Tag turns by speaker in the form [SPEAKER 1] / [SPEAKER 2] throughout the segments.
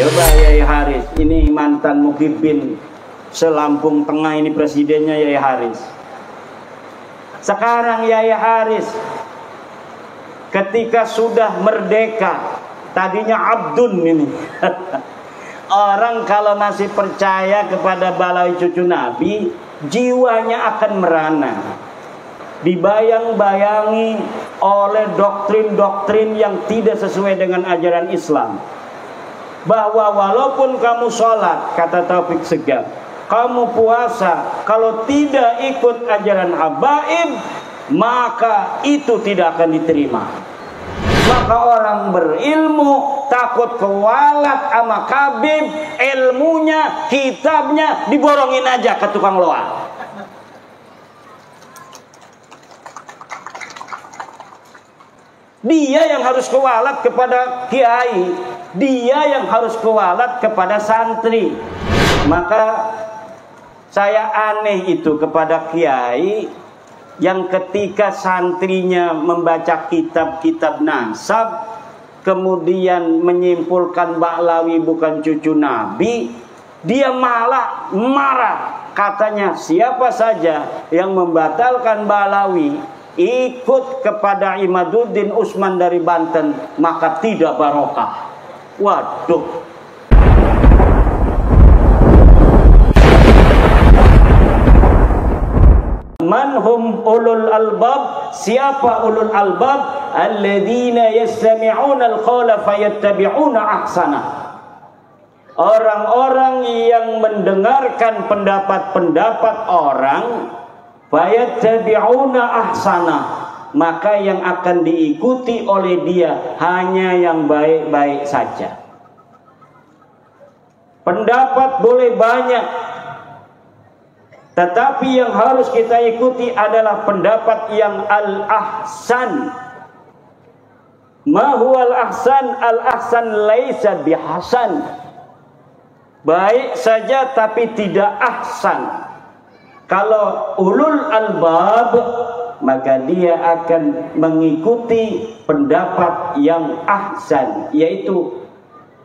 [SPEAKER 1] Coba Yai Haris, ini mantan Muhyiddin se-Lampung Tengah, ini presidennya Yai Haris. Sekarang Yai Haris ketika sudah merdeka, tadinya abdun ini. Orang kalau masih percaya kepada Balawi cucu Nabi, jiwanya akan merana, dibayang-bayangi oleh doktrin-doktrin yang tidak sesuai dengan ajaran Islam. Bahwa walaupun kamu sholat, kata Taufik Segaf, kamu puasa, kalau tidak ikut ajaran habaib, maka itu tidak akan diterima. Maka orang berilmu takut kewalat sama kabib, ilmunya, kitabnya diborongin aja ke tukang loa. Dia yang harus kewalat kepada kiai, dia yang harus kewalat kepada santri. Maka saya aneh itu kepada kiai yang ketika santrinya membaca kitab-kitab nasab, kemudian menyimpulkan Ba'lawi bukan cucu Nabi, dia malah marah. Katanya siapa saja yang membatalkan Ba'lawi ikut kepada Imaduddin Usman dari Banten, maka tidak barokah. Waduh. Manhum ulul albab, siapa ulul albab? Alladzina yastami'una al-qawla fayattabi'una ahsana. Orang-orang yang mendengarkan pendapat-pendapat orang, fayattabi'una ahsana, maka yang akan diikuti oleh dia hanya yang baik-baik saja. Pendapat boleh banyak, tetapi yang harus kita ikuti adalah pendapat yang al-ahsan. Ma huwa al-ahsan? Al-ahsan laisa bihasan. Baik saja tapi tidak ahsan. Kalau ulul albab, maka dia akan mengikuti pendapat yang ahsan, yaitu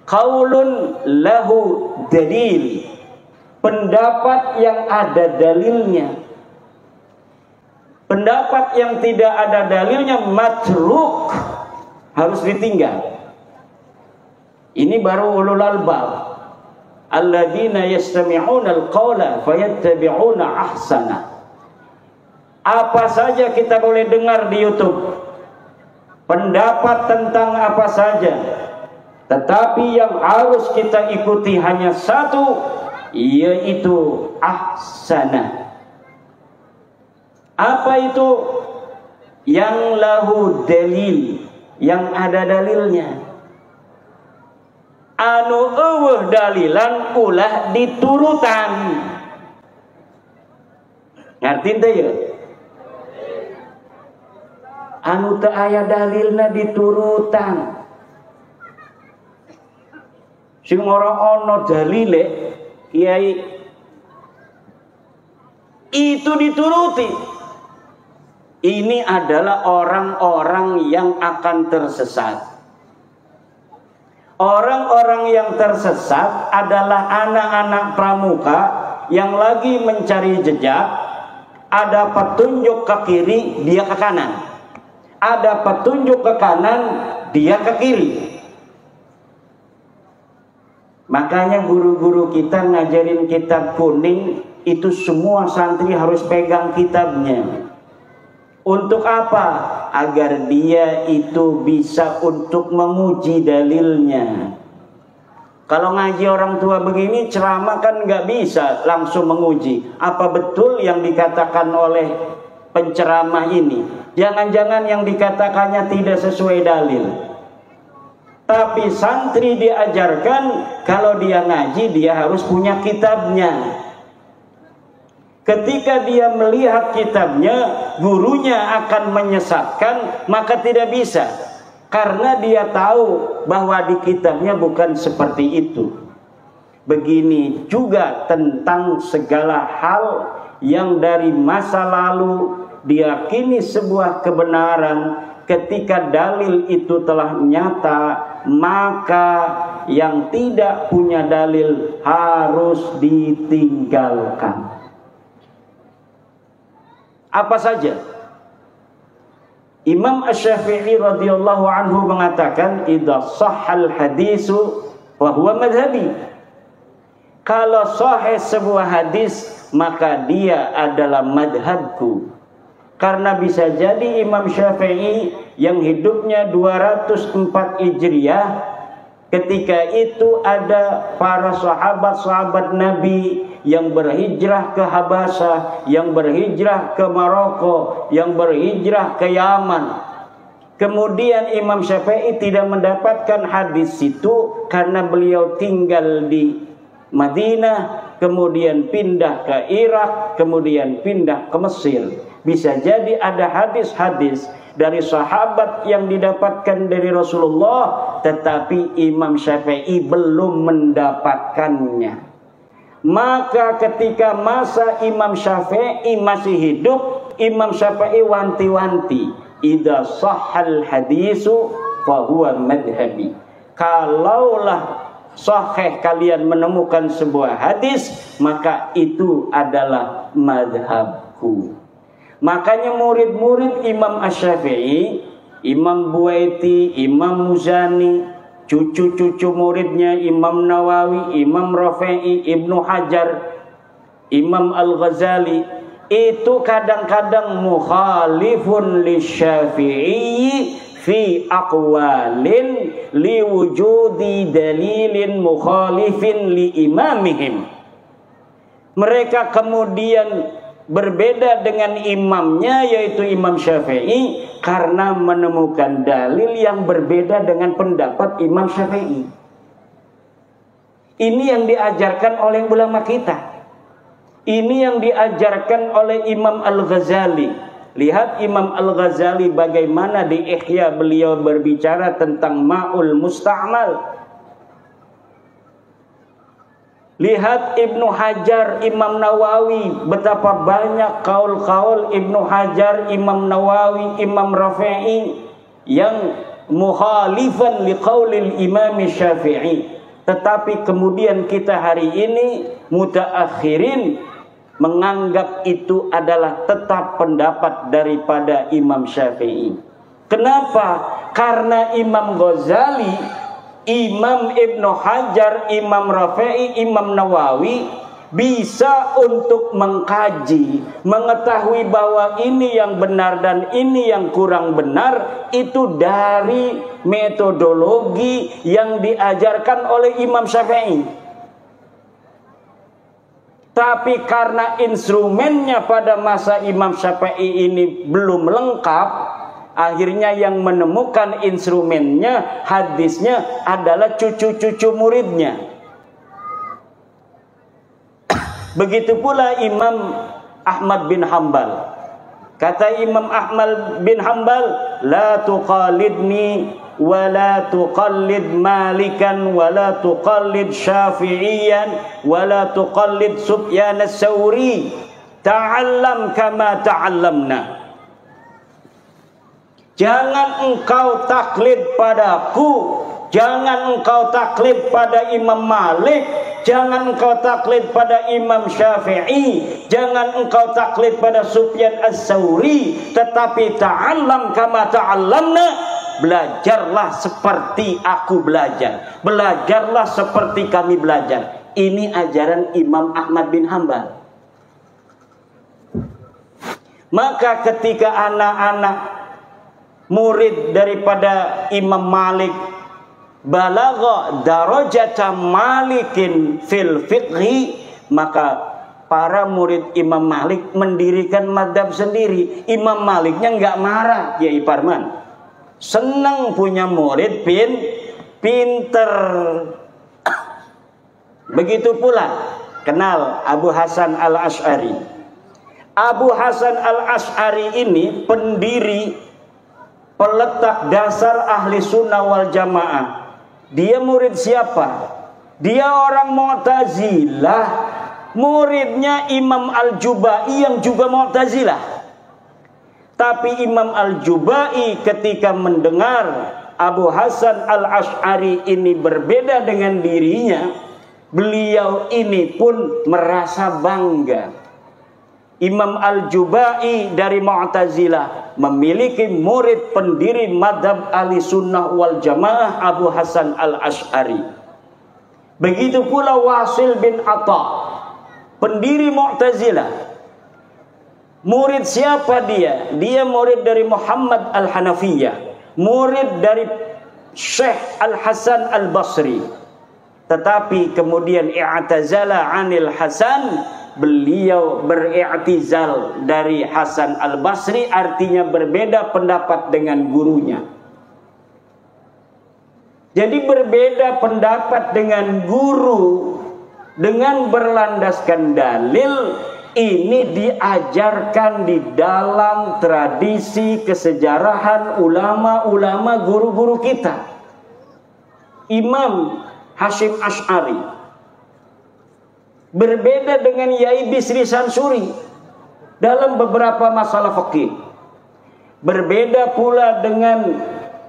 [SPEAKER 1] qaulun lahu dalil, pendapat yang ada dalilnya. Pendapat yang tidak ada dalilnya matruk, harus ditinggal. Ini baru ulul albab. Alladzina yastami'una al-qawla fayattabi'una ahsana. Apa saja kita boleh dengar di YouTube, pendapat tentang apa saja, tetapi yang harus kita ikuti hanya satu, yaitu ahsana. Apa itu? Yang lahu dalil, yang ada dalilnya. Anu eueuh dalilan ulah diturutan. Ngerti teh ya? Anu teu aya dalilna diturutan. Sing ora ana dalile, kiai itu dituruti. Ini adalah orang-orang yang akan tersesat. Orang-orang yang tersesat adalah anak-anak pramuka yang lagi mencari jejak. Ada petunjuk ke kiri, dia ke kanan. Ada petunjuk ke kanan, dia ke kiri. Makanya guru-guru kita ngajarin kitab kuning, itu semua santri harus pegang kitabnya. Untuk apa? Agar dia itu bisa untuk menguji dalilnya. Kalau ngaji orang tua begini, ceramah kan nggak bisa langsung menguji. Apa betul yang dikatakan oleh penceramah ini? Jangan-jangan yang dikatakannya tidak sesuai dalil. Tapi santri diajarkan, kalau dia ngaji, dia harus punya kitabnya. Ketika dia melihat kitabnya, gurunya akan menyesatkan, maka tidak bisa. Karena dia tahu bahwa di kitabnya bukan seperti itu. Begini juga tentang segala hal yang dari masa lalu diyakini sebuah kebenaran. Ketika dalil itu telah nyata, maka yang tidak punya dalil harus ditinggalkan. Apa saja? Imam Asy-Syafi'i radhiyallahu anhu mengatakan, idza shahhal hadisu wa huwa madhhabi. Kalau sahih sebuah hadis, maka dia adalah madhabku. Karena bisa jadi Imam Syafi'i yang hidupnya 204 Hijriah, ketika itu ada para sahabat-sahabat Nabi yang berhijrah ke Habasyah, yang berhijrah ke Maroko, yang berhijrah ke Yaman. Kemudian Imam Syafi'i tidak mendapatkan hadis itu karena beliau tinggal di Madinah, kemudian pindah ke Irak, kemudian pindah ke Mesir. Bisa jadi ada hadis-hadis dari sahabat yang didapatkan dari Rasulullah, tetapi Imam Syafi'i belum mendapatkannya. Maka ketika masa Imam Syafi'i masih hidup, Imam Syafi'i wanti-wanti, idza shahhal hadisu fa huwa madhhabi. Kalaulah sahih kalian menemukan sebuah hadis, maka itu adalah madhabku. Makanya murid-murid Imam Asy-Syafi'i, Imam Buaiti, Imam Muzani, cucu-cucu muridnya Imam Nawawi, Imam Rafi'i, Ibnu Hajar, Imam Al-Ghazali, itu kadang-kadang mukhalifun lisyafi'i fi aqwalin liwujudi dalilin mukhalifin li imamihim. Mereka kemudian berbeda dengan imamnya, yaitu Imam Syafi'i, karena menemukan dalil yang berbeda dengan pendapat Imam Syafi'i. Ini yang diajarkan oleh ulama kita. Ini yang diajarkan oleh Imam Al-Ghazali. Lihat Imam Al-Ghazali bagaimana di Ihya beliau berbicara tentang ma'ul musta'mal. Lihat Ibnu Hajar, Imam Nawawi, betapa banyak kaul-kaul Ibnu Hajar, Imam Nawawi, Imam Rafi'i yang mukhalifan liqaulil Imam Syafi'i. Tetapi kemudian kita hari ini mutaakhirin menganggap itu adalah tetap pendapat daripada Imam Syafi'i. Kenapa? Karena Imam Ghazali, Imam Ibnu Hajar, Imam Rafi'i, Imam Nawawi bisa untuk mengkaji, mengetahui bahwa ini yang benar dan ini yang kurang benar, itu dari metodologi yang diajarkan oleh Imam Syafi'i. Tapi karena instrumennya pada masa Imam Syafi'i ini belum lengkap, akhirnya yang menemukan instrumennya, hadisnya adalah cucu-cucu muridnya. Begitu pula Imam Ahmad bin Hanbal. Kata Imam Ahmad bin Hanbal, la tuqalidni wa la tuqallid Malikan wa la tuqallid Syafi'iyan wa la tuqallid Sufyan as-Sawri, ta'allam kama ta'allamna. Jangan engkau taklid padaku, jangan engkau taklid pada Imam Malik, jangan engkau taklid pada Imam Syafi'i, jangan engkau taklid pada Sufyan as-Sawri, tetapi ta'allam kama ta'allamna, belajarlah seperti aku belajar, belajarlah seperti kami belajar. Ini ajaran Imam Ahmad bin Hanbal. Maka ketika anak-anak murid daripada Imam Malik balagha darajata Malikin fil fiqhi, maka para murid Imam Malik mendirikan madhab sendiri. Imam Maliknya nggak marah, Kiai Parman, senang punya murid pinter. Begitu pula kenal Abu Hasan al-Asy'ari. Abu Hasan al-Asy'ari ini pendiri, peletak dasar ahli sunnah wal jamaah. Dia murid siapa? Dia orang Mu'tazilah. Muridnya Imam Al-Jubai yang juga Mu'tazilah. Tapi Imam Al-Jubai ketika mendengar Abu Hasan al-Asy'ari ini berbeda dengan dirinya, beliau ini pun merasa bangga. Imam Al-Jubai dari Mu'tazilah memiliki murid pendiri madhab ahli sunnah wal jamaah Abu Hasan al-Asy'ari. Begitu pula Wasil bin Atha, pendiri Mu'tazilah. Murid siapa dia? Dia murid dari Muhammad al-Hanafiyah, murid dari Syekh Al-Hasan al-Basri. Tetapi kemudian i'tazala 'anil Hasan, beliau beri'tizal dari Hasan al-Basri, artinya berbeda pendapat dengan gurunya. Jadi berbeda pendapat dengan guru dengan berlandaskan dalil, ini diajarkan di dalam tradisi kesejarahan ulama-ulama guru-guru kita. Imam Hashim Asy'ari berbeda dengan Yai Bisri Sansuri dalam beberapa masalah fikih. Berbeda pula dengan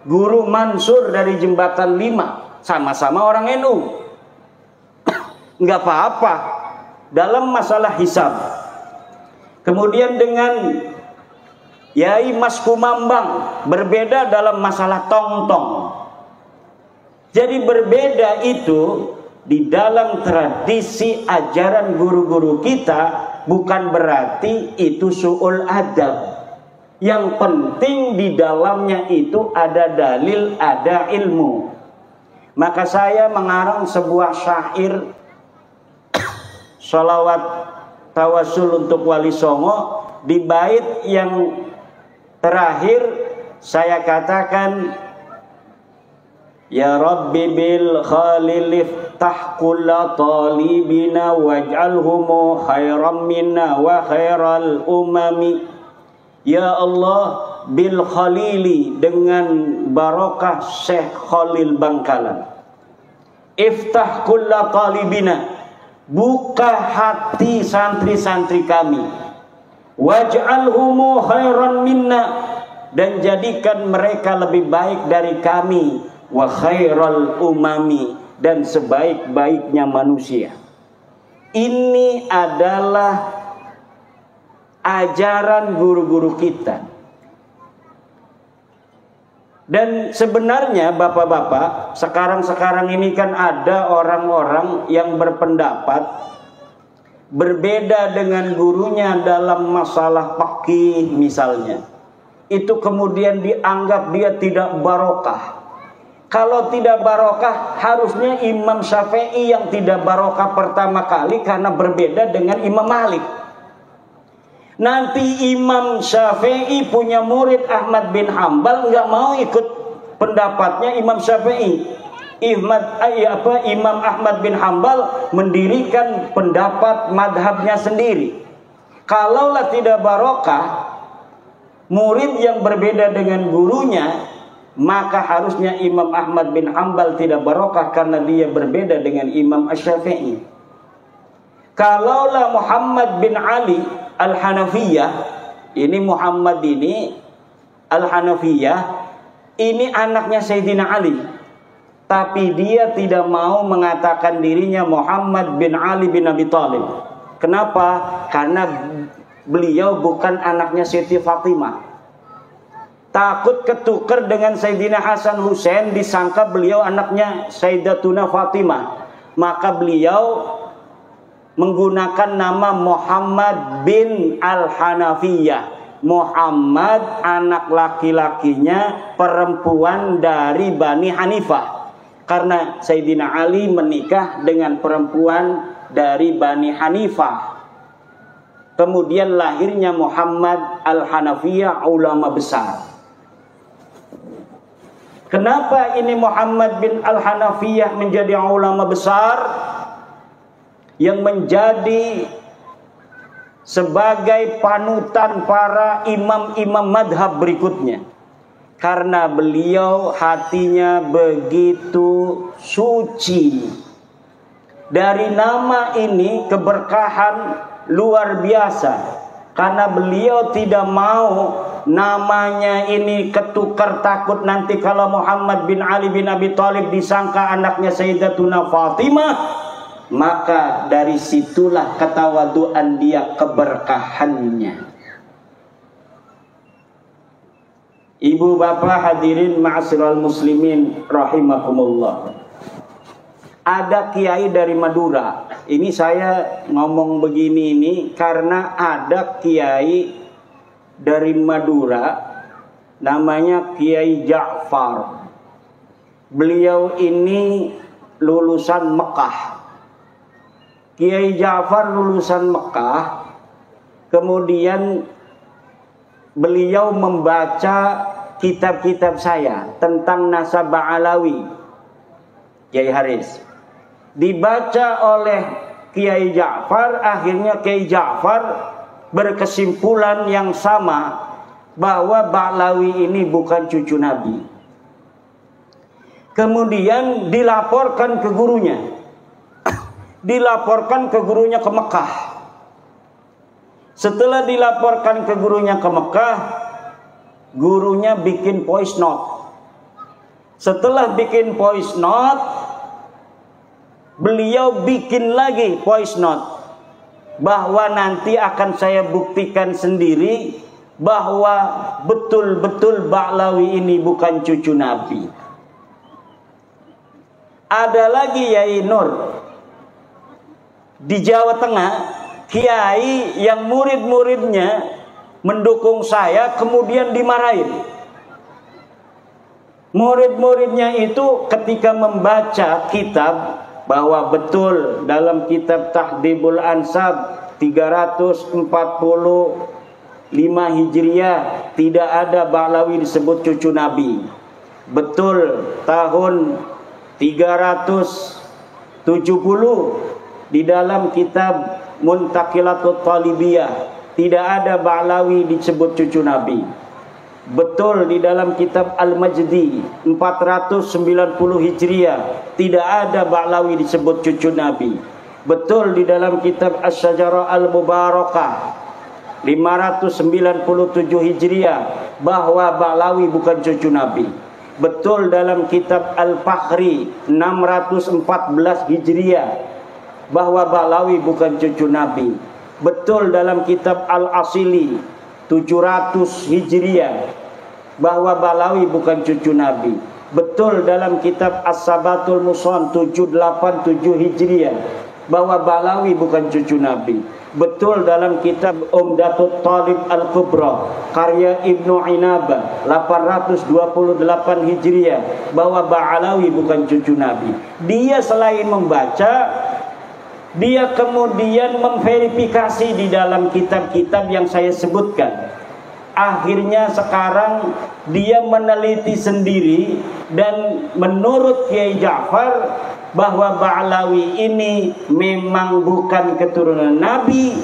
[SPEAKER 1] Guru Mansur dari Jembatan 5, sama-sama orang NU. Enggak apa-apa dalam masalah hisab. Kemudian dengan Yai Mas Kumambang berbeda dalam masalah tong-tong. Jadi berbeda itu di dalam tradisi ajaran guru-guru kita, bukan berarti itu su'ul adab. Yang penting di dalamnya itu ada dalil, ada ilmu. Maka saya mengarang sebuah syair sholawat tawasul untuk Wali Songo. Di bait yang terakhir saya katakan, ya Rabbi bil khalil iftah kulla talibina waj'alhumu khairam minna wa khairal umami. Ya Allah, bil khalili, dengan barokah Syekh Khalil Bangkalan, iftah kulla talibina, buka hati santri-santri kami, waj'alhumu khairan minna, dan jadikan mereka lebih baik dari kami, wa khairal umami, dan sebaik-baiknya manusia. Ini adalah ajaran guru-guru kita. Dan sebenarnya bapak-bapak, sekarang ini kan ada orang-orang yang berpendapat berbeda dengan gurunya dalam masalah fikih misalnya. Itu kemudian dianggap dia tidak barokah. Kalau tidak barokah, harusnya Imam Syafi'i yang tidak barokah pertama kali karena berbeda dengan Imam Malik. Nanti Imam Syafi'i punya murid Ahmad bin Hambal, nggak mau ikut pendapatnya Imam Syafi'i. Imam Ahmad bin Hambal mendirikan pendapat madhabnya sendiri. Kalaulah tidak barokah, murid yang berbeda dengan gurunya, maka harusnya Imam Ahmad bin Hambal tidak barokah karena dia berbeda dengan Imam Asy-Syafi'i. Kalaulah Muhammad bin Ali Al-Hanafiyah, ini Muhammad ini Al-Hanafiyah, ini anaknya Sayyidina Ali, tapi dia tidak mau mengatakan dirinya Muhammad bin Ali bin Abi Thalib. Kenapa? Karena beliau bukan anaknya Siti Fatimah. Takut ketukar dengan Sayyidina Hasan Hussein, disangka beliau anaknya Sayyidatuna Fatimah. Maka beliau menggunakan nama Muhammad bin Al-Hanafiyah. Muhammad anak laki-lakinya perempuan dari Bani Hanifah. Karena Sayyidina Ali menikah dengan perempuan dari Bani Hanifah. Kemudian lahirnya Muhammad Al-Hanafiyah, ulama besar. Kenapa ini Muhammad bin Al-Hanafiyah menjadi ulama besar yang menjadi sebagai panutan para imam-imam madhab berikutnya? Karena beliau hatinya begitu suci. Dari nama ini keberkahan luar biasa, karena beliau tidak mau namanya ini ketukar takut nanti kalau Muhammad bin Ali bin Abi Thalib disangka anaknya Sayyidatuna Fatimah, maka dari situlah ketawaduan dia, keberkahannya. Ibu bapak hadirin ma'asyiral muslimin rahimakumullah. Ada kiai dari Madura. Ini saya ngomong begini ini karena ada kiai dari Madura namanya Kiai Ja'far. Beliau ini lulusan Mekah. Kiai Ja'far lulusan Mekah. Kemudian beliau membaca kitab-kitab saya tentang nasabah Alawi, Kiai Haris. Dibaca oleh Kiai Ja'far, akhirnya Kiai Ja'far berkesimpulan yang sama bahwa Ba'lawi ini bukan cucu Nabi. Kemudian dilaporkan ke gurunya. Dilaporkan ke gurunya ke Mekah. Setelah dilaporkan ke gurunya ke Mekah, gurunya bikin voice note. Setelah bikin voice note, beliau bikin lagi voice note bahwa nanti akan saya buktikan sendiri bahwa betul-betul Ba'lawi ini bukan cucu Nabi. Ada lagi Yai Nur di Jawa Tengah, kiai yang murid-muridnya mendukung saya kemudian dimarahin. Murid-muridnya itu ketika membaca kitab bahwa betul dalam kitab Tahdhibul Ansab 345 Hijriah tidak ada Ba'lawi disebut cucu Nabi. Betul tahun 370 di dalam kitab Muntaqilatut Talibiyah tidak ada Ba'lawi disebut cucu Nabi. Betul di dalam kitab Al-Majdi 490 Hijriah tidak ada Ba'lawi disebut cucu Nabi. Betul di dalam kitab Asy-Syajarah Al-Mubarakah 597 Hijriah bahwa Ba'lawi bukan cucu Nabi. Betul dalam kitab Al-Fakhri 614 Hijriah bahwa Ba'lawi bukan cucu Nabi. Betul dalam kitab Al-Asili 700 Hijriah bahwa Ba'lawi bukan cucu Nabi. Betul dalam kitab As-Sabatul Muson 787 Hijriah bahwa Ba'lawi bukan cucu Nabi. Betul dalam kitab Umdatut Talib Al-Kubra karya Ibnu Inabah 828 Hijriah bahwa Ba'lawi bukan cucu Nabi. Dia selain membaca, dia kemudian memverifikasi di dalam kitab-kitab yang saya sebutkan. Akhirnya sekarang dia meneliti sendiri dan menurut Kiai Ja'far bahwa Ba'lawi ini memang bukan keturunan Nabi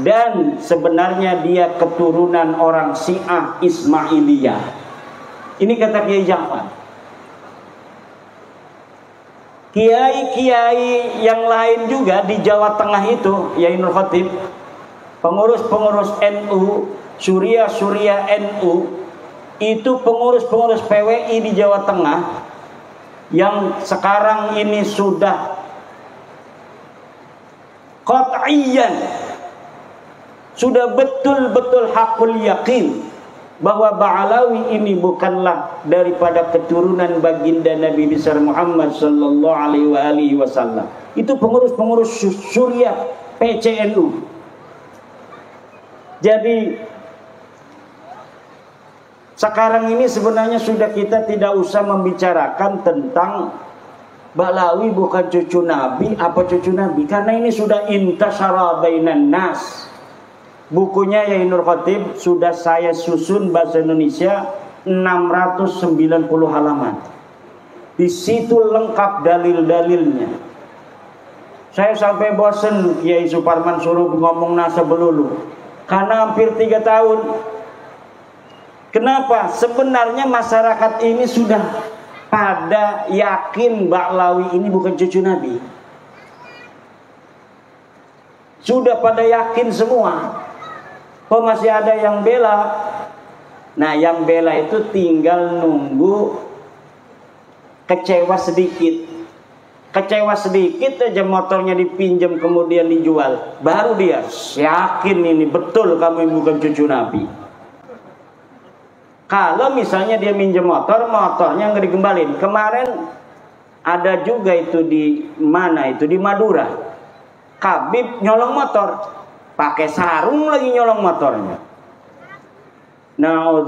[SPEAKER 1] dan sebenarnya dia keturunan orang Syiah Ismailiyah. Ini kata Kiai Ja'far. Kiai-kiai yang lain juga di Jawa Tengah itu, Yai Nur Khatib, pengurus-pengurus NU, Syuriah NU, itu pengurus-pengurus PWI di Jawa Tengah yang sekarang ini sudah qat'iyan, sudah betul-betul hakul yakin bahwa Ba'lawi ini bukanlah daripada keturunan baginda Nabi besar Muhammad sallallahu alaihi wasallam. Itu pengurus-pengurus Syuriah PCNU. Jadi sekarang ini sebenarnya sudah kita tidak usah membicarakan tentang Ba'lawi bukan cucu Nabi apa cucu Nabi, karena ini sudah intasyara bainan nas. Bukunya Yai Nur Khatib sudah saya susun bahasa Indonesia 690 halaman. Di situ lengkap dalil-dalilnya. Saya sampai bosen Kiai Suparman suruh ngomong nasab belulu. Karena hampir 3 tahun. Kenapa? Sebenarnya masyarakat ini sudah pada yakin Ba'lawi ini bukan cucu Nabi. Sudah pada yakin semua. Kok masih ada yang bela? Nah, yang bela itu tinggal nunggu kecewa sedikit. Kecewa sedikit aja motornya dipinjam kemudian dijual, baru dia yakin ini betul kamu bukan cucu Nabi. Kalau misalnya dia minjem motor, motornya nggak dikembalin. Kemarin ada juga itu di mana itu di Madura, Khabib nyolong motor, pakai sarung lagi nyolong motornya. Nah,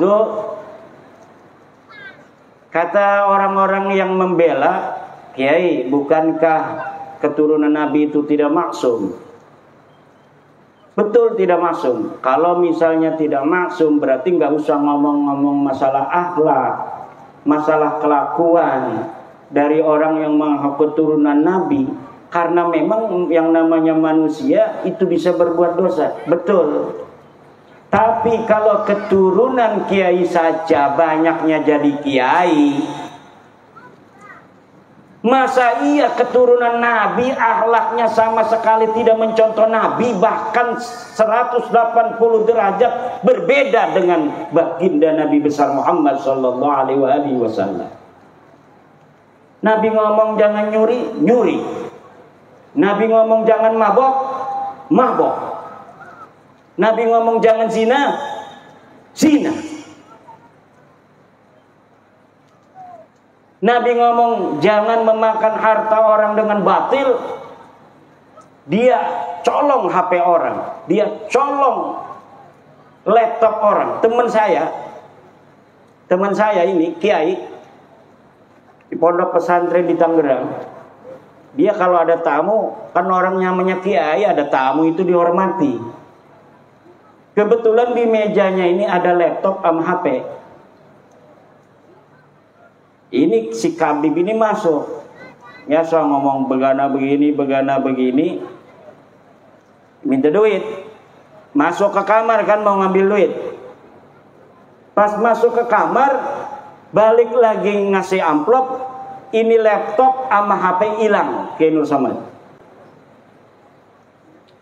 [SPEAKER 1] kata orang-orang yang membela, Kiai, bukankah keturunan Nabi itu tidak maksum? Betul tidak maksum. Kalau misalnya tidak maksum, berarti nggak usah ngomong-ngomong masalah akhlak, masalah kelakuan dari orang yang mengaku keturunan Nabi. Karena memang yang namanya manusia itu bisa berbuat dosa. Betul. Tapi kalau keturunan kiai saja banyaknya jadi kiai, masa iya keturunan Nabi akhlaknya sama sekali tidak mencontoh Nabi, bahkan 180 derajat berbeda dengan baginda Nabi besar Muhammad sallallahu alaihi wasallam. Nabi ngomong jangan nyuri, nyuri. Nabi ngomong jangan mabok, mabok. Nabi ngomong jangan zina, zina. Nabi ngomong jangan memakan harta orang dengan batil. Dia colong HP orang, dia colong laptop orang. Teman saya ini kiai di pondok pesantren di Tangerang. Dia kalau ada tamu, kan orang namanya kiai ada tamu itu dihormati. Kebetulan di mejanya ini ada laptop sama HP. Ini si Khabib ini masuk, ya so ngomong begana begini, minta duit, masuk ke kamar kan mau ngambil duit. Pas masuk ke kamar, balik lagi ngasih amplop, ini laptop sama HP hilang, kayak Nur Samad.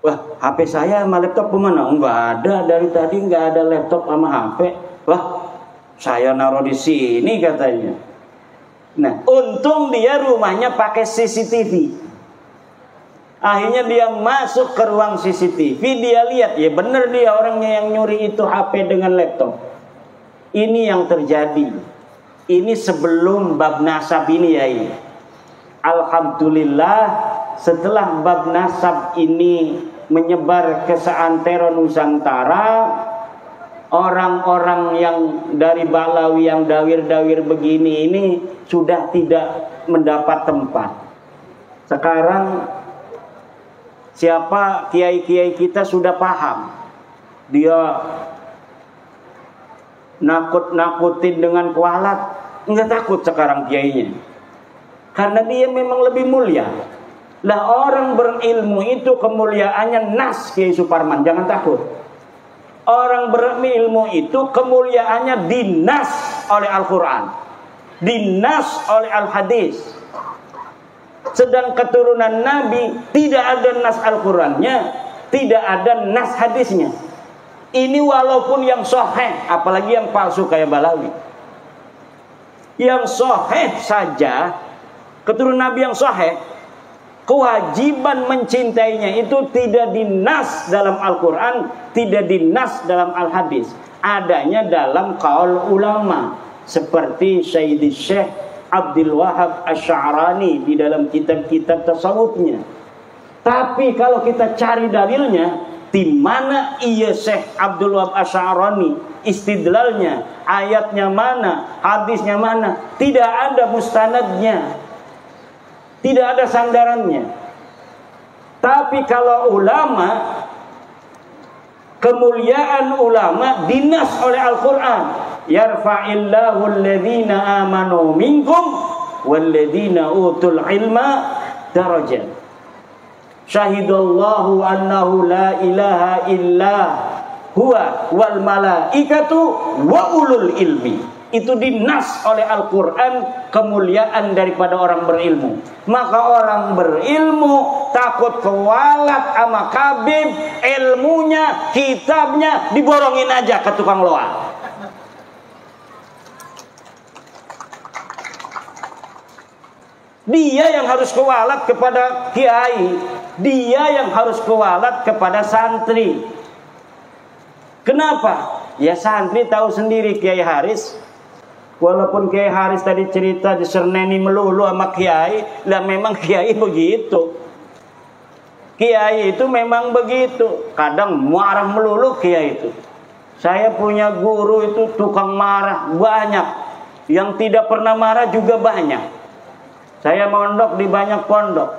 [SPEAKER 1] Wah, HP saya sama laptop kemana? Enggak ada, dari tadi enggak ada laptop sama HP. Wah, saya naruh di sini katanya. Nah, untung dia rumahnya pakai CCTV. Akhirnya dia masuk ke ruang CCTV, dia lihat, ya benar dia orangnya yang nyuri itu HP dengan laptop. Ini yang terjadi. Ini sebelum bab nasab ini ya ini. Alhamdulillah setelah bab nasab ini menyebar ke seantero Nusantara, orang-orang yang dari Balawi yang dawir-dawir begini ini sudah tidak mendapat tempat. Sekarang siapa kiai-kiai kita sudah paham. Dia nakut-nakutin dengan kualat, enggak takut sekarang kiainya. Karena dia memang lebih mulia. Lah orang berilmu itu kemuliaannya nas Kiai Suparman, jangan takut. Orang berilmu itu kemuliaannya dinas oleh Al-Quran, dinas oleh Al-Hadis. Sedang keturunan Nabi tidak ada nas Al-Qurannya, tidak ada nas hadisnya. Ini walaupun yang sahih, apalagi yang palsu kayak Balawi. Yang sahih saja, keturunan Nabi yang sahih, kewajiban mencintainya itu tidak dinas dalam Al-Quran, tidak dinas dalam Al-Hadis. Adanya dalam qaul ulama seperti Sayyidi Syekh Abdul Wahab Asy'arani di dalam kitab-kitab tasawufnya. Tapi kalau kita cari dalilnya, di mana iya Syekh Abdul Wahab Asy'arani istidlalnya, ayatnya mana, hadisnya mana, tidak ada mustanadnya. Tidak ada sandarannya. Tapi kalau ulama, kemuliaan ulama dinas oleh Al-Quran. Yarfa'illahu alladhina amanu minkum walladhina utul ilma darajat. Syahidallahu annahu la ilaha illa huwa wal malaikatu wa ulul ilmi. Itu dinas oleh Al-Quran kemuliaan daripada orang berilmu. Maka orang berilmu takut kewalat sama Khabib, ilmunya, kitabnya diborongin aja ke tukang loa. Dia yang harus kualat kepada kiai, dia yang harus kualat kepada santri. Kenapa? Ya santri tahu sendiri Kiai Haris. Walaupun Kiai Haris tadi cerita diserneni melulu sama kiai, lah memang kiai begitu. Kiai itu memang begitu. Kadang marah melulu kiai itu. Saya punya guru itu tukang marah banyak. Yang tidak pernah marah juga banyak. Saya mondok di banyak pondok.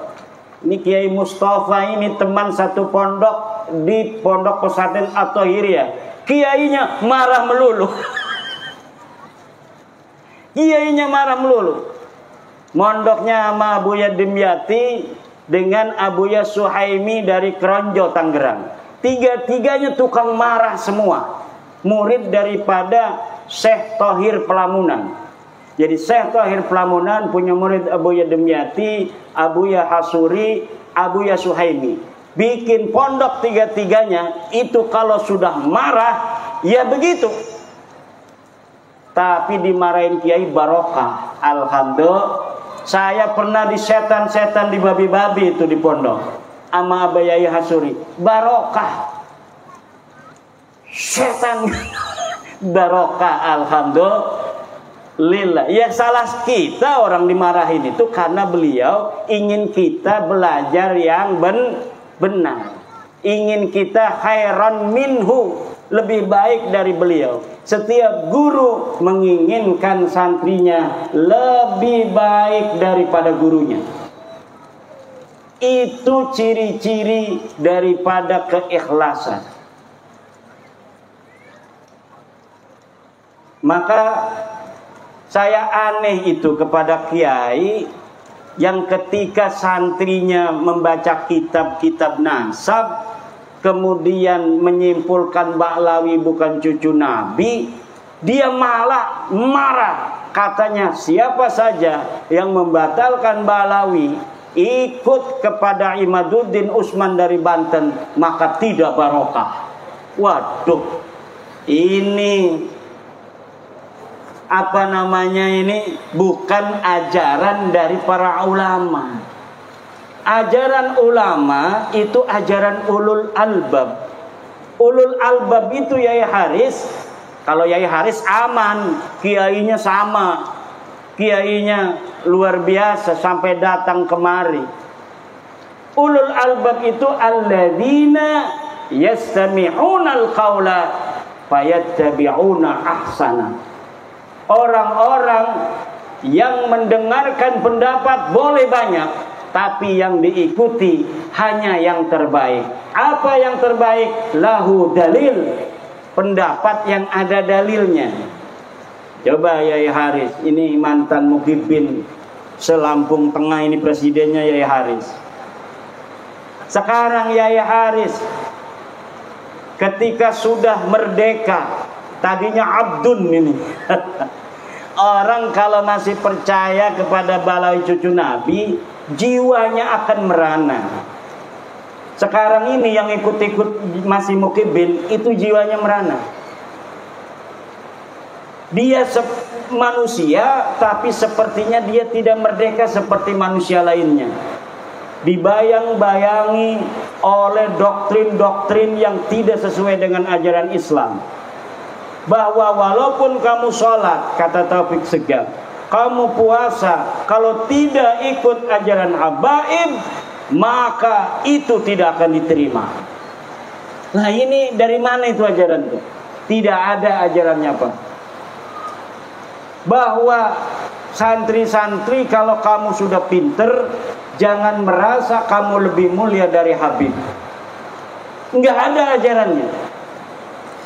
[SPEAKER 1] Ini Kiai Mustafa ini teman satu pondok di Pondok Pesantren At-Thahiriyah. Kiainya marah melulu. Kiainya marah melulu. Mondoknya sama Abuya Dimyati dengan Abuya Suhaimi dari Kronjo Tangerang. Tiga-tiganya tukang marah semua. Murid daripada Syekh Thohir Pelamunan. Jadi Syekh Thohir Pelamunan punya murid Abuya Dimyati, Abuya Hasuri, Abuya Suhaimi. Bikin pondok tiga-tiganya, itu kalau sudah marah, ya begitu. Tapi dimarahin kiai barokah. Alhamdulillah, saya pernah di setan-setan di babi-babi itu di pondok. Sama Abuya Hasuri. Barokah. Setan. Barokah, alhamdulillah. Lillah. Ya salah kita orang dimarahin itu karena beliau ingin kita belajar yang benar. Ingin kita khairan minhu, lebih baik dari beliau. Setiap guru menginginkan santrinya lebih baik daripada gurunya. Itu ciri-ciri daripada keikhlasan. Maka saya aneh itu kepada kiai yang ketika santrinya membaca kitab-kitab nasab, kemudian menyimpulkan Ba'lawi bukan cucu Nabi, dia malah marah. Katanya siapa saja yang membatalkan Ba'lawi ikut kepada Imaduddin Usman dari Banten, maka tidak barokah. Waduh, ini apa namanya ini bukan ajaran dari para ulama. Ajaran ulama itu ajaran ulul albab. Ulul albab itu Yai Haris. Kalau Yai Haris aman, kiainya sama. Kiainya luar biasa sampai datang kemari. Ulul albab itu alladzina yastami'unal qawla fayattabi'una ahsana. Orang-orang yang mendengarkan pendapat boleh banyak, tapi yang diikuti hanya yang terbaik. Apa yang terbaik? Lahu dalil. Pendapat yang ada dalilnya. Coba Yai Haris, ini mantan Mukhibin se-Lampung Tengah, ini presidennya Yai Haris. Sekarang Yai Haris ketika sudah merdeka, tadinya abdun ini. Orang kalau masih percaya kepada Ba'lawi cucu Nabi, jiwanya akan merana. Sekarang ini yang ikut-ikut masih Mukhibin, itu jiwanya merana. Dia manusia, tapi sepertinya dia tidak merdeka seperti manusia lainnya. Dibayang-bayangi oleh doktrin-doktrin yang tidak sesuai dengan ajaran Islam. Bahwa walaupun kamu sholat, kata Taufik Segaf, kamu puasa, kalau tidak ikut ajaran habaib, maka itu tidak akan diterima. Nah ini dari mana itu ajaran itu? Tidak ada ajarannya apa? Bahwa santri-santri kalau kamu sudah pinter, jangan merasa kamu lebih mulia dari Habib. Enggak ada ajarannya.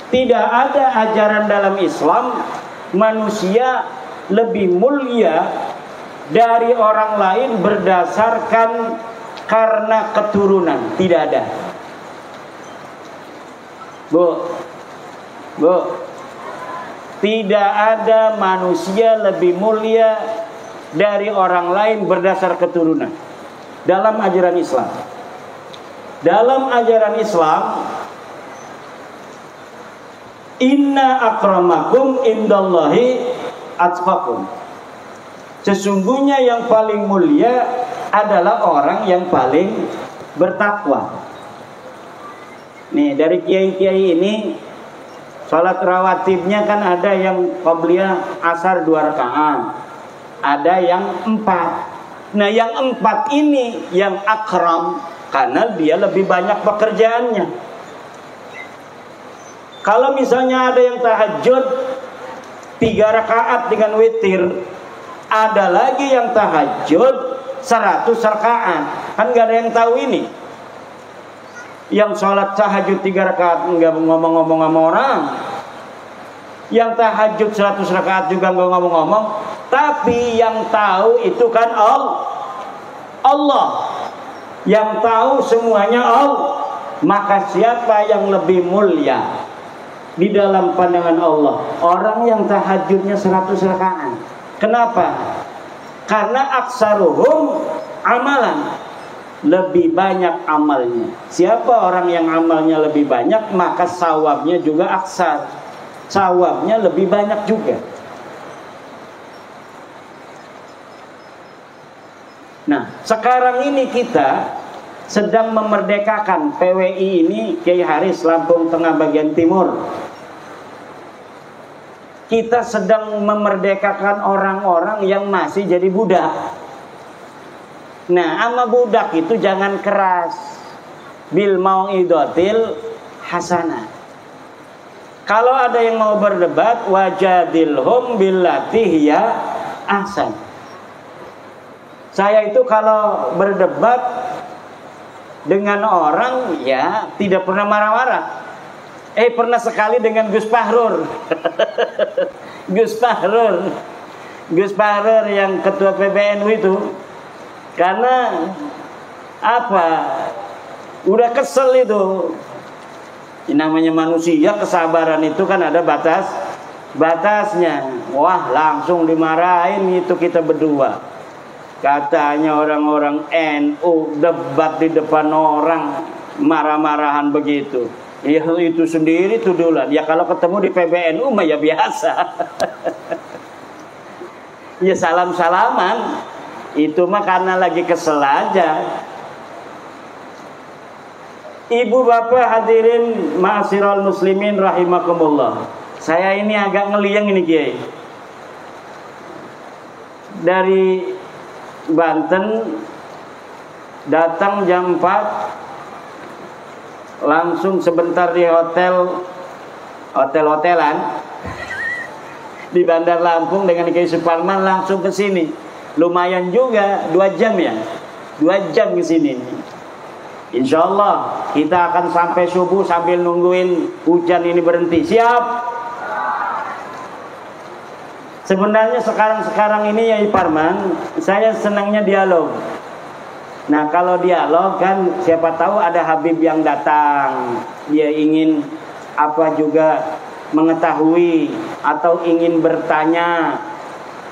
[SPEAKER 1] Tidak ada ajaran dalam Islam manusia lebih mulia dari orang lain berdasarkan karena keturunan. Tidak ada. Bu, tidak ada manusia lebih mulia dari orang lain berdasar keturunan dalam ajaran Islam. Dalam ajaran Islam, inna akramakum indallahi atqakum. Sesungguhnya yang paling mulia adalah orang yang paling bertakwa. Nih, dari kiai-kiai ini salat rawatibnya kan ada yang qabliyah asar 2 rakaat, ada yang 4. Nah, yang 4 ini yang akram karena dia lebih banyak pekerjaannya. Kalau misalnya ada yang tahajud 3 rakaat dengan witir, ada lagi yang tahajud 100 rakaat. Kan gak ada yang tahu ini. Yang sholat tahajud 3 rakaat nggak ngomong-ngomong sama orang, yang tahajud 100 rakaat juga nggak ngomong-ngomong, tapi yang tahu itu kan Allah. Yang tahu semuanya Allah. Maka siapa yang lebih mulia di dalam pandangan Allah? Orang yang tahajudnya 100 rakaat. Kenapa? Karena aksaruhum amalan, lebih banyak amalnya. Siapa orang yang amalnya lebih banyak, maka sawabnya juga aksar, sawabnya lebih banyak juga. Nah, sekarang ini kita sedang memerdekakan PWI ini, Kiai Haris Lampung Tengah bagian timur. Kita sedang memerdekakan orang-orang yang masih jadi budak. Nah, sama budak itu jangan keras. Bil mau'idotil hasanah. Kalau ada yang mau berdebat, wajadilhum billati hiya ahsan. Saya itu kalau berdebat dengan orang, ya tidak pernah marah-marah. Pernah sekali dengan Gus Fahrur. Gus Fahrur yang ketua PBNU itu. Karena apa? Udah kesel itu. Namanya manusia, kesabaran itu kan ada batasnya. Wah, langsung dimarahin itu kita berdua. Katanya orang-orang NU debat di depan orang, marah-marahan begitu. Ya itu sendiri tudulan. Ya kalau ketemu di PBNU mah ya biasa. Ya salam-salaman. Itu mah karena lagi kesel aja. Ibu bapak hadirin ma'asyiral muslimin rahimakumullah. Saya ini agak ngeliang ini Kiai. Dari Banten datang jam 4, langsung sebentar di hotelan di Bandar Lampung dengan Kiai Suparman, langsung ke sini. Lumayan juga 2 jam ya, 2 jam ke sini. Insya Allah kita akan sampai subuh sambil nungguin hujan ini berhenti. Siap? Sebenarnya sekarang ini ya Parman, saya senangnya dialog. Nah kalau dialog kan siapa tahu ada Habib yang datang, dia ingin apa juga mengetahui atau ingin bertanya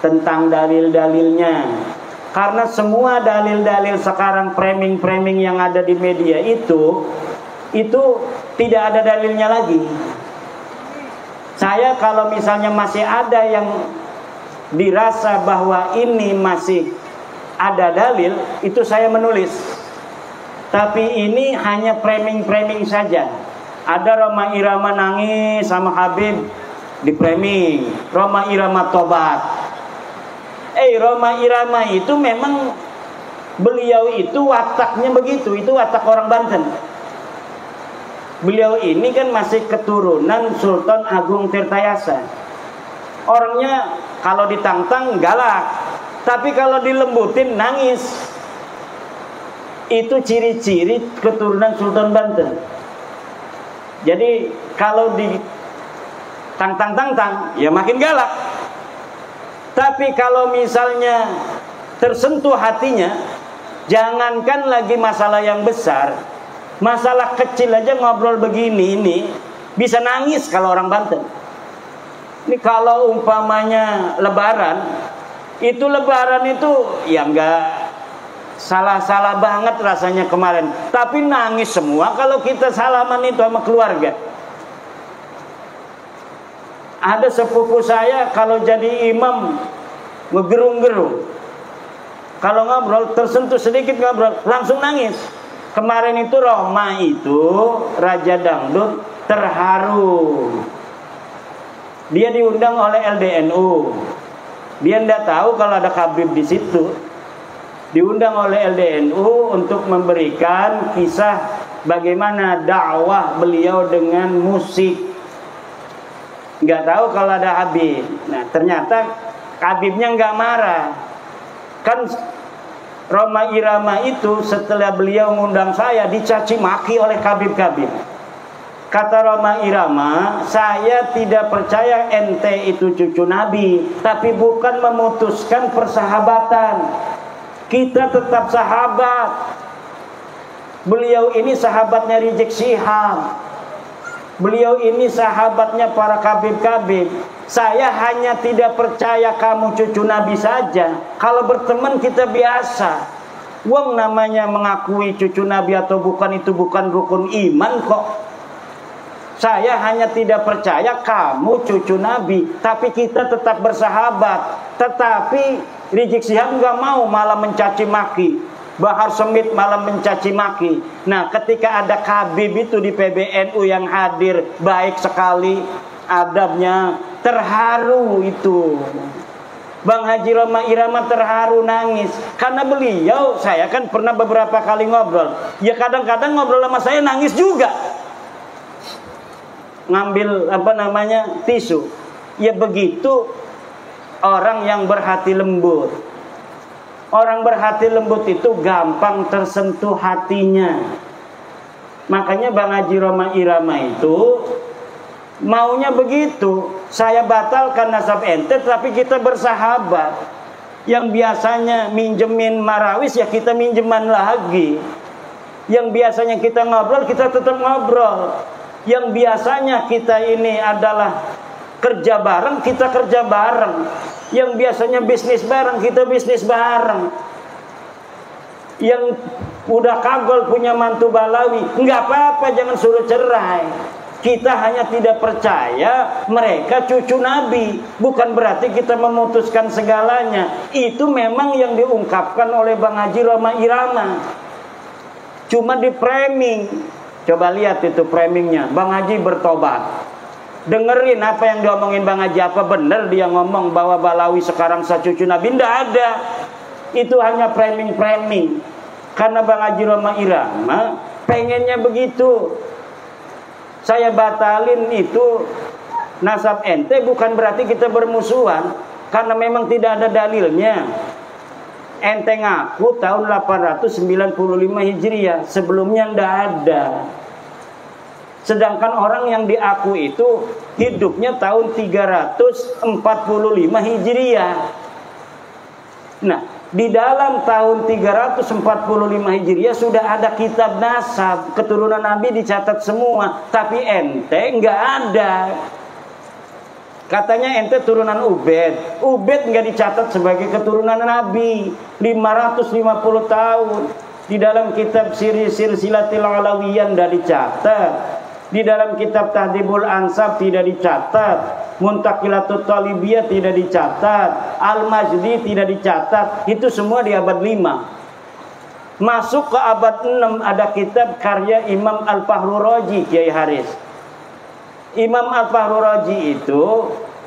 [SPEAKER 1] tentang dalil-dalilnya. Karena semua dalil-dalil sekarang, framing-framing yang ada di media itu tidak ada dalilnya lagi. Saya kalau misalnya masih ada yang dirasa bahwa ini masih ada dalil, itu saya menulis. Tapi ini hanya framing-framing saja. Ada Roma Irama nangis sama Habib di framing, Roma Irama tobat. Roma Irama itu memang beliau itu wataknya begitu, itu watak orang Banten. Beliau ini kan masih keturunan Sultan Agung Tirtayasa. Orangnya kalau ditantang galak, tapi kalau dilembutin nangis. Itu ciri-ciri keturunan Sultan Banten. Jadi kalau ditantang-tantang ya makin galak. Tapi kalau misalnya tersentuh hatinya, jangankan lagi masalah yang besar, masalah kecil aja ngobrol begini ini bisa nangis kalau orang Banten. Ini kalau umpamanya lebaran itu ya enggak salah-salah banget rasanya kemarin, tapi nangis semua kalau kita salaman itu sama keluarga. Ada sepupu saya kalau jadi imam ngegerung-gerung. Kalau ngobrol tersentuh sedikit ngobrol langsung nangis. Kemarin itu Roma itu Raja Dangdut terharu. Dia diundang oleh LDNU. Dia tidak tahu kalau ada Habib di situ. Diundang oleh LDNU untuk memberikan kisah bagaimana dakwah beliau dengan musik. Nggak tahu kalau ada Habib. Nah ternyata Habibnya nggak marah. Kan Roma Irama itu setelah beliau mengundang saya dicaci maki oleh Habib-Habib. Kata Roma Irama, saya tidak percaya ente itu cucu Nabi, tapi bukan memutuskan persahabatan. Kita tetap sahabat. Beliau ini sahabatnya Rizik Syihab. Beliau ini sahabatnya para Habib-Habib. Saya hanya tidak percaya kamu cucu Nabi saja. Kalau berteman kita biasa. Wong namanya mengakui cucu Nabi atau bukan itu bukan rukun iman kok. Saya hanya tidak percaya kamu cucu Nabi, tapi kita tetap bersahabat. Tetapi Rizik Syihab nggak mau, malah mencaci maki. Bahar Smith malah mencaci maki. Nah, ketika ada Habib itu di PBNU yang hadir, baik sekali adabnya, terharu itu. Bang Haji Roma Irama terharu nangis karena beliau, saya kan pernah beberapa kali ngobrol. Ya kadang-kadang ngobrol sama saya nangis juga. Ngambil tisu. Ya begitu orang yang berhati lembut. Orang berhati lembut itu gampang tersentuh hatinya. Makanya Bang Haji Roma Irama itu maunya begitu. Saya batalkan nasab ente, tapi kita bersahabat. Yang biasanya minjemin marawis, ya kita minjeman lagi. Yang biasanya kita ngobrol, kita tetap ngobrol. Yang biasanya kita ini adalah kerja bareng, kita kerja bareng. Yang biasanya bisnis bareng, kita bisnis bareng. Yang udah kagol punya mantu Balawi, nggak apa-apa, jangan suruh cerai. Kita hanya tidak percaya mereka cucu Nabi. Bukan berarti kita memutuskan segalanya. Itu memang yang diungkapkan oleh Bang Haji Roma Irama. Cuma di framing. Coba lihat itu framingnya. Bang Haji bertobat. Dengerin apa yang diomongin Bang Haji. Apa benar dia ngomong bahwa Balawi sekarang cucu Nabi? Tidak ada. Itu hanya framing-framing. Karena Bang Haji Roma Irama pengennya begitu. Saya batalin itu nasab ente bukan berarti kita bermusuhan. Karena memang tidak ada dalilnya. Ente ngaku tahun 895 Hijriah. Sebelumnya tidak ada. Sedangkan orang yang diaku itu hidupnya tahun 345 Hijriah. Nah, di dalam tahun 345 Hijriah sudah ada kitab nasab, keturunan Nabi dicatat semua, tapi ente nggak ada. Katanya ente turunan Ubed. Ubed nggak dicatat sebagai keturunan Nabi. 550 tahun. Di dalam kitab Silsilatil Alawiyah tidak dicatat. Di dalam kitab Tahdhibul Ansab tidak dicatat. Muntaqilatut Talibiyah tidak dicatat. Al-Majdi tidak dicatat. Itu semua di abad 5. Masuk ke abad 6 ada kitab karya Imam Al-Fahru Raji, Kiai Haris. Imam Al-Fahru Raji itu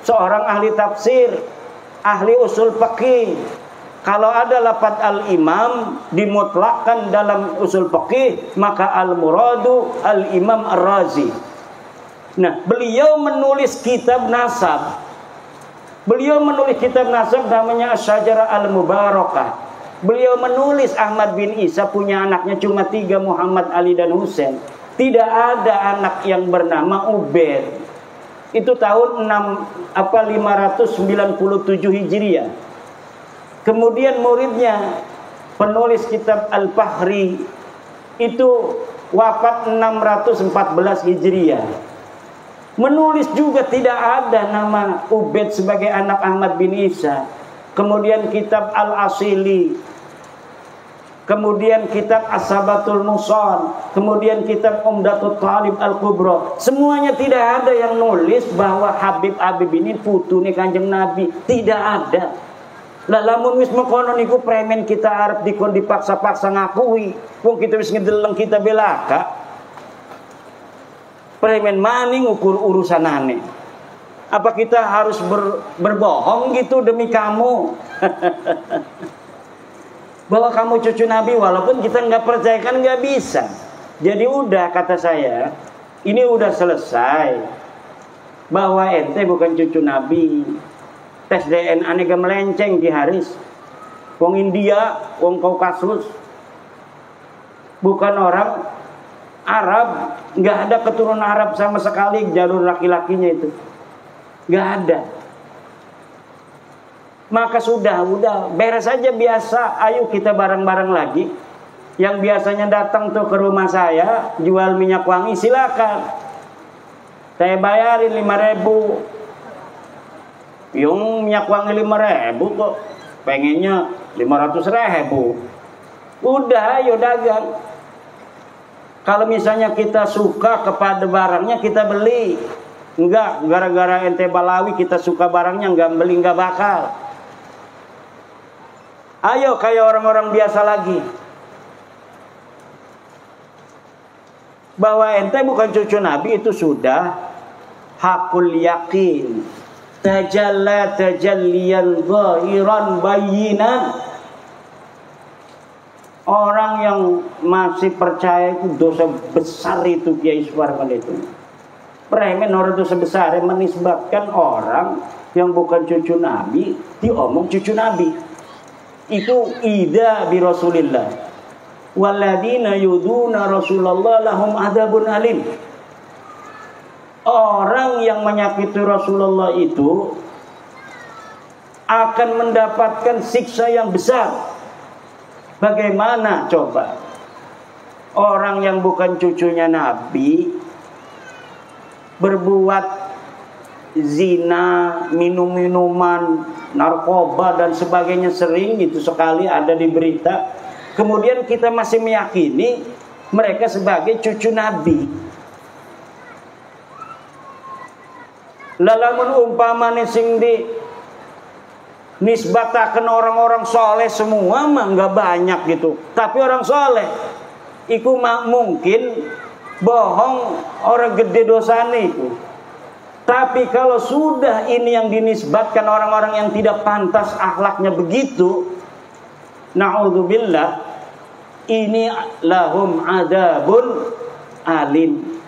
[SPEAKER 1] seorang ahli tafsir, ahli usul fikih. Kalau ada lafaz al-imam dimutlakkan dalam usul fikih, maka al-muradu al-imam ar-razi. Nah, beliau menulis kitab nasab. Beliau menulis kitab nasab namanya Asy-Syajarah Al-Mubarakah. Beliau menulis Ahmad bin Isa punya anaknya cuma 3, Muhammad, Ali dan Husain. Tidak ada anak yang bernama Ubed. Itu tahun 597 Hijriah. Kemudian muridnya penulis kitab Al-Fahri itu wafat 614 Hijriah. Menulis juga tidak ada nama Ubed sebagai anak Ahmad bin Isa. Kemudian kitab Al-Asili, kemudian kitab As-Sabatul Muson, kemudian kitab Umdatut Talib Al-Kubra. Semuanya tidak ada yang nulis bahwa Habib ini putune Kanjeng Nabi. Tidak ada. Lah lamun wis mengkono niku premen kita arep dikon dipaksa-paksa ngakui. Wong kita wis ngedeleng kita belaka. Premen maning ukur urusanane. Apa kita harus berbohong gitu demi kamu? Bahwa kamu cucu Nabi, walaupun kita nggak percaya kan nggak bisa. Jadi udah kata saya, ini udah selesai. Bahwa ente bukan cucu Nabi. Tes DNA nega melenceng Ki Haris. Wong India, wong Kaukasus. Bukan orang Arab, nggak ada keturunan Arab sama sekali jalur laki-lakinya itu. Nggak ada. Maka sudah beres saja biasa. Ayo kita bareng-bareng lagi. Yang biasanya datang tuh ke rumah saya jual minyak wangi, silakan. Saya bayarin 5.000. Yung minyak wangi 5.000 kok, pengennya 500.000. Udah, ayo dagang. Kalau misalnya kita suka kepada barangnya kita beli. Enggak, gara-gara ente Balawi kita suka barangnya enggak beli, enggak bakal. Ayo kayak orang-orang biasa lagi. Bahwa ente bukan cucu Nabi itu sudah hakul yakin. Tajalla tajalliyan zahiran bayinan. Orang yang masih percaya itu dosa besar itu Kiai Suwarman itu. Premen orang dosa besar yang menisbatkan orang yang bukan cucu Nabi diomong cucu Nabi. Itu ida bi Rasulillah. Walladzina yuduna Rasulullah lahum adzabun alim. Orang yang menyakiti Rasulullah itu akan mendapatkan siksa yang besar. Bagaimana coba orang yang bukan cucunya Nabi berbuat zina, minum-minuman, narkoba dan sebagainya, sering itu sekali ada di berita. Kemudian kita masih meyakini mereka sebagai cucu Nabi. Lalamun umpamane sing di nisbataken orang-orang soleh semua mah nggak banyak gitu. Tapi orang soleh iku mungkin bohong orang gede dosane itu. Tapi kalau sudah ini yang dinisbatkan orang-orang yang tidak pantas akhlaknya begitu, na'udzubillah, ini lahum adzabun alim.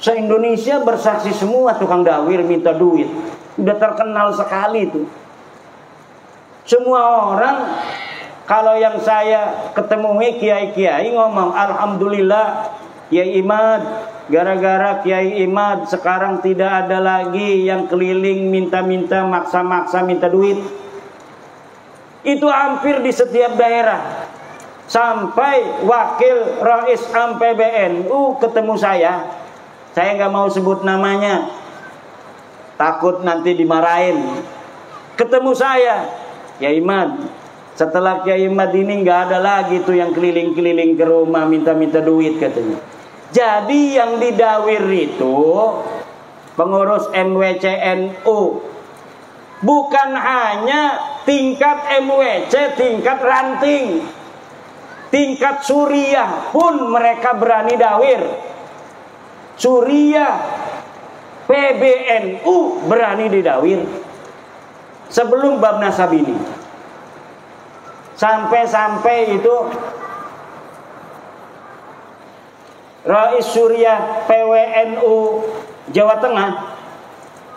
[SPEAKER 1] Se-Indonesia bersaksi semua tukang dawir minta duit. Udah terkenal sekali itu. Semua orang, kalau yang saya ketemui kiai-kiai ngomong, alhamdulillah Kiai Imad, gara-gara Kiai Imad sekarang tidak ada lagi yang keliling minta-minta, maksa-maksa minta duit. Itu hampir di setiap daerah. Sampai wakil Rais Am PBNU ketemu saya nggak mau sebut namanya, takut nanti dimarahin. Ketemu saya, Kiai Imad, setelah Kiai Imad ini nggak ada lagi tuh yang keliling-keliling ke rumah minta-minta duit katanya. Jadi yang didawir itu pengurus MWCNU, bukan hanya tingkat MWC, tingkat ranting, tingkat Suriah pun mereka berani dawir. Suriah, PBNU berani didawir sebelum bab nasab ini. Sampai-sampai itu Rais Suriah PWNU Jawa Tengah,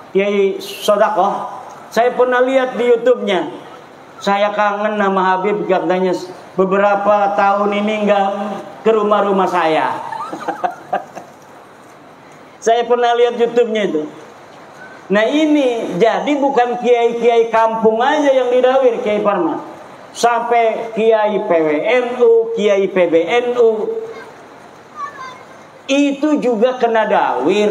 [SPEAKER 1] Kiai Sodakoh, saya pernah lihat di YouTube-nya. Saya kangen nama Habib, katanya beberapa tahun ini nggak ke rumah-rumah saya. Saya pernah lihat YouTube-nya itu. Nah ini jadi bukan kiai-kiai kampung aja yang didawir Kiai Parman, sampai kiai PWNU, kiai PBNU itu juga kena dawir.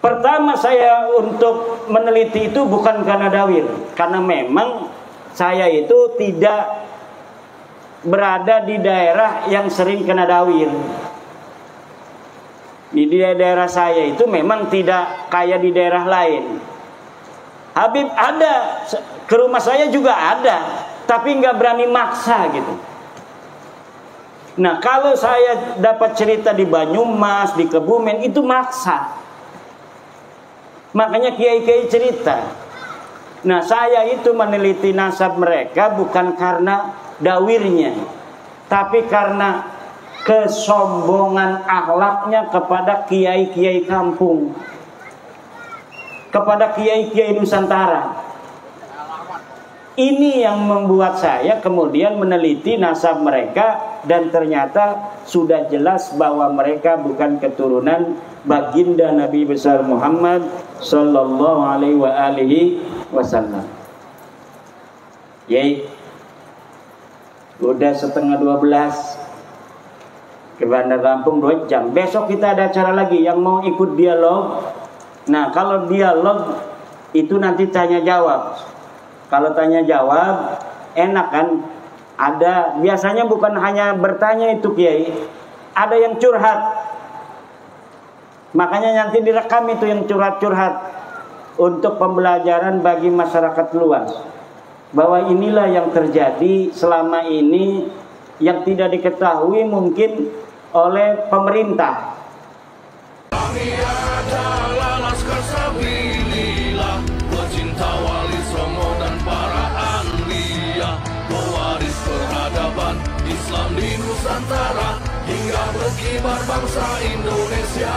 [SPEAKER 1] Pertama saya untuk meneliti itu bukan karena dawir, karena memang saya itu tidak berada di daerah yang sering kena dawir. Di daerah saya itu memang tidak kayak di daerah lain. Habib ada, ke rumah saya juga ada, tapi nggak berani maksa gitu. Nah, kalau saya dapat cerita di Banyumas, di Kebumen, itu maksa. Makanya kiai-kiai cerita. Nah, saya itu meneliti nasab mereka bukan karena dawirnya, tapi karena kesombongan akhlaknya kepada kiai-kiai kampung, kepada kiai-kiai Nusantara. Ini yang membuat saya kemudian meneliti nasab mereka, dan ternyata sudah jelas bahwa mereka bukan keturunan baginda Nabi besar Muhammad sallallahu alaihi wasallam. Yai, udah setengah 12, ke Bandar Lampung 2 jam. Besok kita ada acara lagi yang mau ikut dialog. Nah, kalau dialog itu nanti tanya jawab. Kalau tanya jawab enak kan? Ada, biasanya bukan hanya bertanya itu Kiai, ada yang curhat. Makanya nanti direkam itu yang curhat-curhat, untuk pembelajaran bagi masyarakat luas, bahwa inilah yang terjadi selama ini yang tidak diketahui mungkin oleh pemerintah.
[SPEAKER 2] Kami adalah Laskar Sabilillah, pecinta Wali Songo dan para anbiya, pewaris peradaban Islam di Nusantara, hingga berkibar bangsa Indonesia.